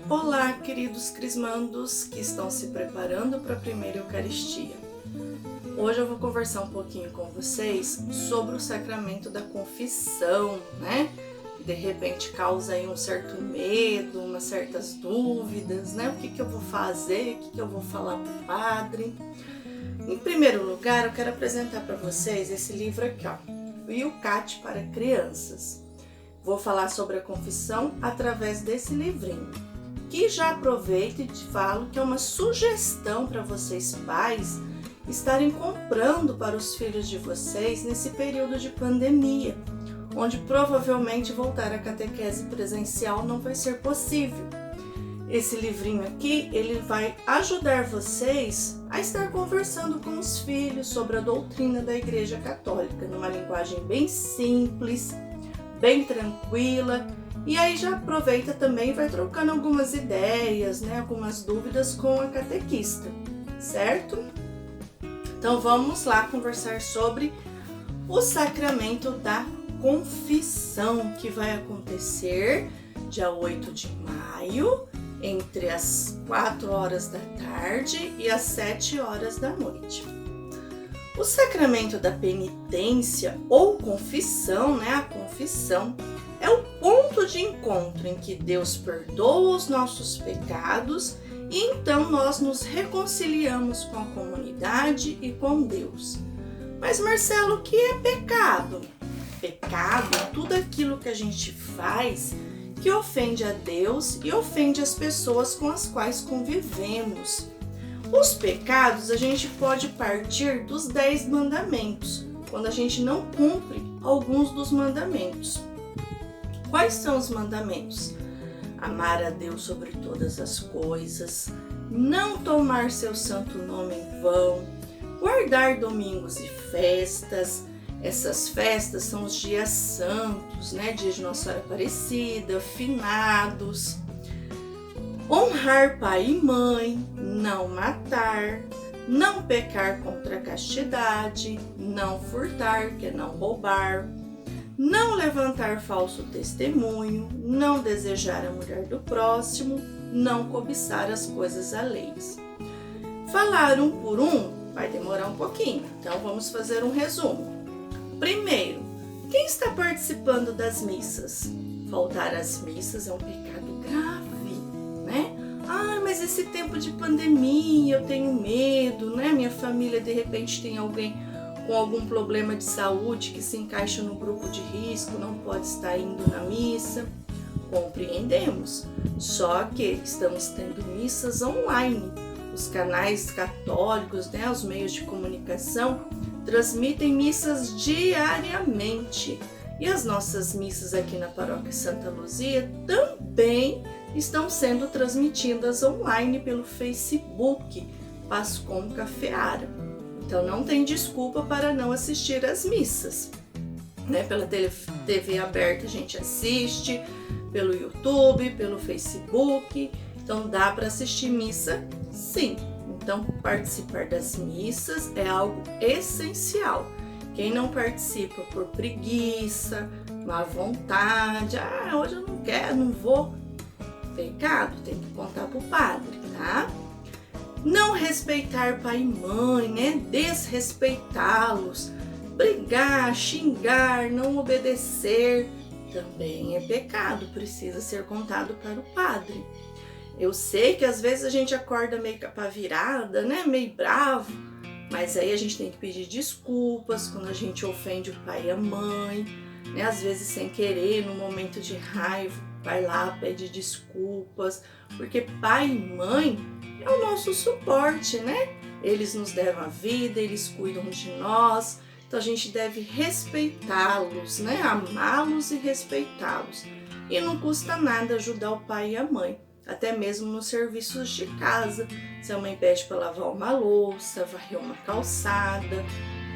Olá, queridos crismandos que estão se preparando para a primeira Eucaristia. Hoje eu vou conversar um pouquinho com vocês sobre o sacramento da confissão, né? De repente causa aí um certo medo, umas certas dúvidas, né? O que eu vou fazer, o que eu vou falar para o padre. Em primeiro lugar, eu quero apresentar para vocês esse livro aqui, ó, Yucat para crianças. Vou falar sobre a confissão através desse livrinho, que já aproveito e te falo que é uma sugestão para vocês pais estarem comprando para os filhos de vocês nesse período de pandemia, onde provavelmente voltar à catequese presencial não vai ser possível. Esse livrinho aqui, ele vai ajudar vocês a estar conversando com os filhos sobre a doutrina da Igreja Católica, numa linguagem bem simples, bem tranquila, e aí já aproveita também e vai trocando algumas ideias, né, algumas dúvidas com a catequista, certo? Então vamos lá conversar sobre o sacramento da confissão, que vai acontecer dia 8 de maio, entre as 4 horas da tarde e as 7 horas da noite. O sacramento da penitência ou confissão, né? A confissão é o ponto de encontro em que Deus perdoa os nossos pecados e então nós nos reconciliamos com a comunidade e com Deus. Mas Marcelo, o que é pecado? Pecado é tudo aquilo que a gente faz que ofende a Deus e ofende as pessoas com as quais convivemos. Os pecados a gente pode partir dos 10 mandamentos, quando a gente não cumpre alguns dos mandamentos. Quais são os mandamentos? Amar a Deus sobre todas as coisas, não tomar seu santo nome em vão, guardar domingos e festas. Essas festas são os dias santos, né? Dia de Nossa Senhora Aparecida, finados. Honrar pai e mãe, não matar, não pecar contra a castidade, não furtar, que é não roubar, não levantar falso testemunho, não desejar a mulher do próximo, não cobiçar as coisas alheias. Falar um por um vai demorar um pouquinho, então vamos fazer um resumo. Primeiro, quem está participando das missas? Faltar às missas é um pecado grave, né? Mas esse tempo de pandemia eu tenho medo, né? Minha família de repente tem alguém com algum problema de saúde que se encaixa no grupo de risco, não pode estar indo na missa. Compreendemos, só que estamos tendo missas online. Os canais católicos, né, os meios de comunicação, transmitem missas diariamente. E as nossas missas aqui na Paróquia Santa Luzia também estão sendo transmitidas online pelo Facebook, Pascom Cafeara. Então não tem desculpa para não assistir às missas, né? Pela TV aberta a gente assiste, pelo YouTube, pelo Facebook, então dá para assistir missa sim. Então participar das missas é algo essencial. Quem não participa por preguiça, má vontade, hoje eu não quero, não vou, pecado, tem que contar pro padre, tá? Não respeitar pai e mãe, né? Desrespeitá-los, brigar, xingar, não obedecer, também é pecado, precisa ser contado para o padre. Eu sei que às vezes a gente acorda meio capa virada, né? Meio bravo, mas aí a gente tem que pedir desculpas quando a gente ofende o pai e a mãe, né? Às vezes sem querer, no momento de raiva, vai lá, pede desculpas, porque pai e mãe é o nosso suporte, né? Eles nos deram a vida, eles cuidam de nós, então a gente deve respeitá-los, né? Amá-los e respeitá-los. E não custa nada ajudar o pai e a mãe, até mesmo nos serviços de casa. Se a mãe pede para lavar uma louça, varrer uma calçada,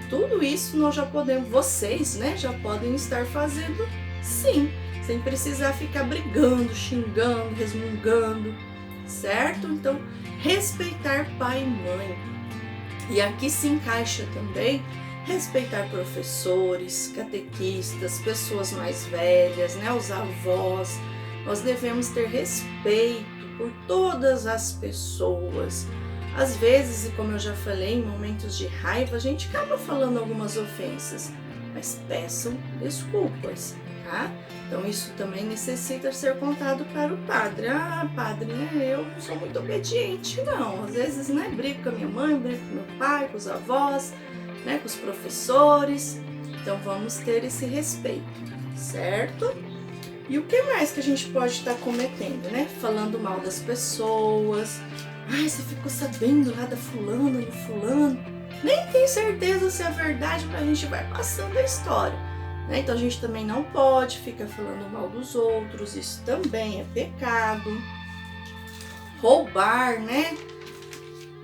tudo isso nós já podemos, vocês, né? Já podem estar fazendo sim, sem precisar ficar brigando, xingando, resmungando, certo? Então, respeitar pai e mãe. E aqui se encaixa também respeitar professores, catequistas, pessoas mais velhas, né, os avós. Nós devemos ter respeito por todas as pessoas. Às vezes, e como eu já falei, em momentos de raiva, a gente acaba falando algumas ofensas, mas peçam desculpas, tá? Então isso também necessita ser contado para o padre. Ah, padre, né? Eu não sou muito obediente, não. Às vezes, né? Brigo com a minha mãe, brigo com meu pai, com os avós, né? Com os professores. Então vamos ter esse respeito, certo? E o que mais que a gente pode estar cometendo, né? Falando mal das pessoas. Ai, você ficou sabendo lá da fulana, do fulano. Nem tem certeza se é verdade, mas a gente vai passando a história, né? Então a gente também não pode ficar falando mal dos outros, isso também é pecado. Roubar, né?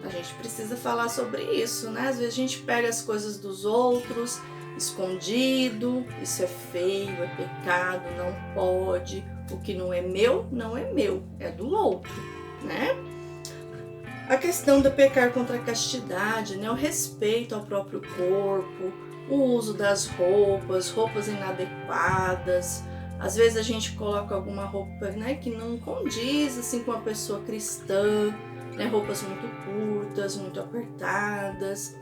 A gente precisa falar sobre isso, né? Às vezes a gente pega as coisas dos outros escondido, isso é feio, é pecado, não pode. O que não é meu, não é meu, é do outro, né? A questão do pecar contra a castidade, né? O respeito ao próprio corpo, o uso das roupas inadequadas. Às vezes a gente coloca alguma roupa, né, que não condiz assim com a pessoa cristã, né? Roupas muito curtas, muito apertadas.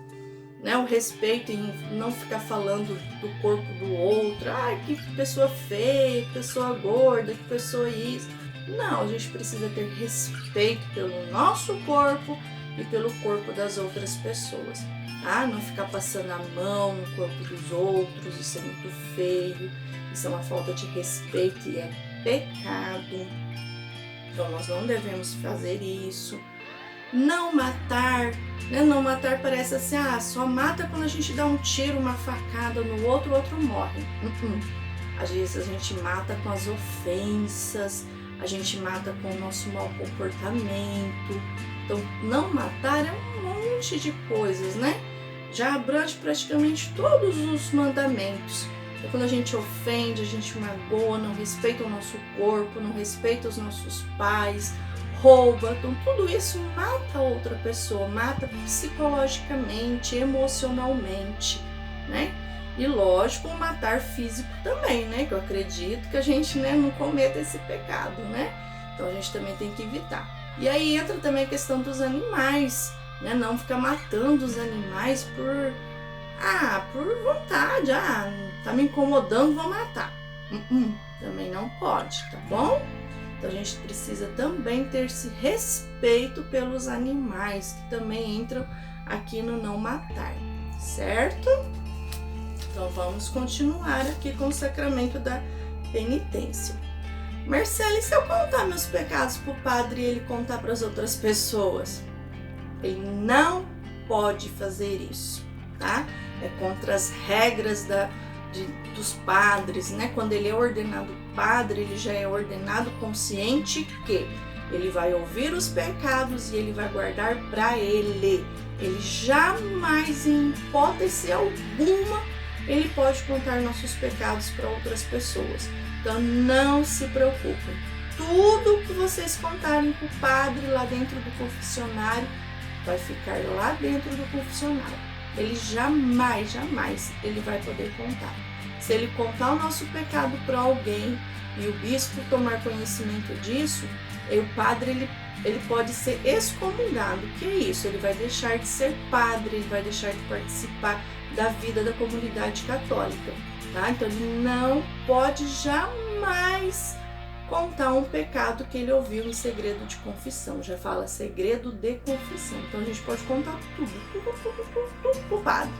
Né, o respeito em não ficar falando do corpo do outro, ai, que pessoa feia, que pessoa gorda, que pessoa isso. Não, a gente precisa ter respeito pelo nosso corpo e pelo corpo das outras pessoas. Ah, não ficar passando a mão no corpo dos outros, isso é muito feio, isso é uma falta de respeito e é pecado. Então nós não devemos fazer isso. Não matar, né? Não matar parece assim, só mata quando a gente dá um tiro, uma facada no outro, o outro morre. Às vezes a gente mata com as ofensas, a gente mata com o nosso mau comportamento. Então, não matar é um monte de coisas, né? Já abrange praticamente todos os mandamentos. Então, quando a gente ofende, a gente magoa, não respeita o nosso corpo, não respeita os nossos pais, rouba, então tudo isso mata outra pessoa, mata psicologicamente, emocionalmente, né? E lógico, o matar físico também, né? Que eu acredito que a gente, né, não cometa esse pecado, né? Então a gente também tem que evitar. E aí entra também a questão dos animais, né? Não ficar matando os animais por vontade, tá me incomodando, vou matar. Também não pode, tá bom? Então a gente precisa também ter esse respeito pelos animais, que também entram aqui no não matar, certo? Então vamos continuar aqui com o sacramento da penitência. Marcela, e se eu contar meus pecados para o padre e ele contar para as outras pessoas? Ele não pode fazer isso, tá? É contra as regras dos padres, né? Quando ele é ordenado padre, ele já é ordenado consciente que ele vai ouvir os pecados e ele vai guardar para ele. Ele jamais, em hipótese alguma, ele pode contar nossos pecados para outras pessoas. Então não se preocupem. Tudo que vocês contarem para o padre lá dentro do confessionário vai ficar lá dentro do confessionário. Ele jamais ele vai poder contar. Se ele contar o nosso pecado para alguém e o bispo tomar conhecimento disso, o padre ele pode ser excomungado. O que é isso? Ele vai deixar de ser padre, ele vai deixar de participar da vida da comunidade católica, tá? Então ele não pode jamais contar um pecado que ele ouviu em segredo de confissão. Já fala segredo de confissão. Então a gente pode contar tudo pro padre.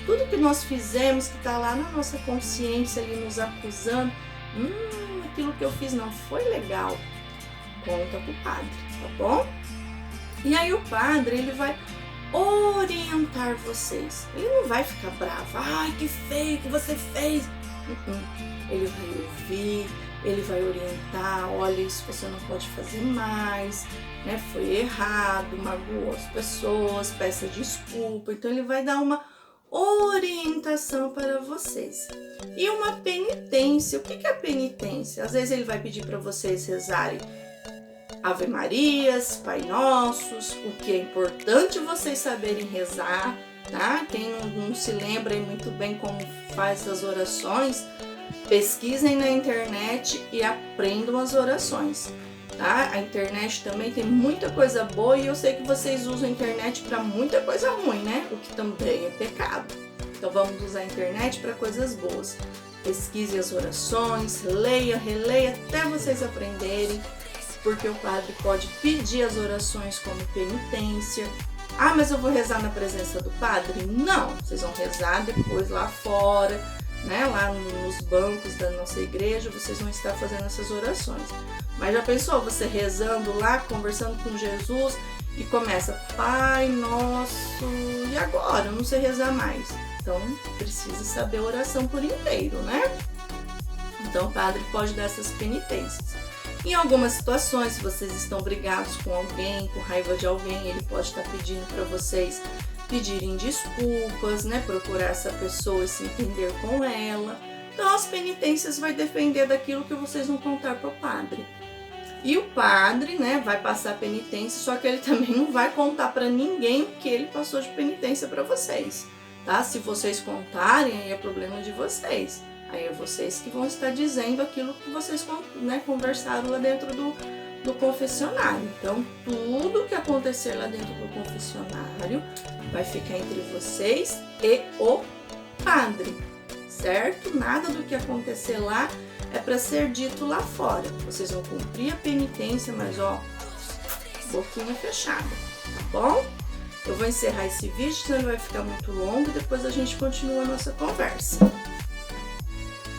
Tudo que nós fizemos, que está lá na nossa consciência, ali nos acusando, aquilo que eu fiz não foi legal, conta pro padre, tá bom? E aí o padre, ele vai orientar vocês. Ele não vai ficar bravo, ai, que feio que você fez. Ele vai ouvir, ele vai orientar, olha, isso você não pode fazer mais, né? Foi errado, magoou as pessoas, peça desculpa. Então ele vai dar uma orientação para vocês. E uma penitência. O que é a penitência? Às vezes ele vai pedir para vocês rezarem Ave Marias, Pai Nossos, o que é importante vocês saberem rezar, tá? Quem não se lembra muito bem como faz as orações, pesquisem na internet e aprendam as orações. tá? A internet também tem muita coisa boa e eu sei que vocês usam a internet para muita coisa ruim, né? O que também é pecado. Então vamos usar a internet para coisas boas. Pesquise as orações, leia, releia até vocês aprenderem, porque o padre pode pedir as orações como penitência. Ah, mas eu vou rezar na presença do padre? Não, vocês vão rezar depois lá fora, né? Lá nos bancos da nossa igreja, vocês vão estar fazendo essas orações. Mas já pensou você rezando lá, conversando com Jesus e começa, Pai Nosso, e agora? Eu não sei rezar mais. Então, precisa saber a oração por inteiro, né? Então, o padre pode dar essas penitências. Em algumas situações, se vocês estão brigados com alguém, com raiva de alguém, ele pode estar pedindo para vocês pedirem desculpas, né? Procurar essa pessoa e se entender com ela. Então, as penitências vai depender daquilo que vocês vão contar para o padre. E o padre, né, vai passar a penitência, só que ele também não vai contar para ninguém que ele passou de penitência para vocês. Tá? Se vocês contarem, aí é problema de vocês. Aí é vocês que vão estar dizendo aquilo que vocês, né, conversaram lá dentro do confessionário. Então, tudo que acontecer lá dentro do confessionário vai ficar entre vocês e o padre, certo? Nada do que acontecer lá é para ser dito lá fora. Vocês vão cumprir a penitência, mas ó, boquinha fechada, tá bom? Eu vou encerrar esse vídeo, senão ele vai ficar muito longo e depois a gente continua a nossa conversa.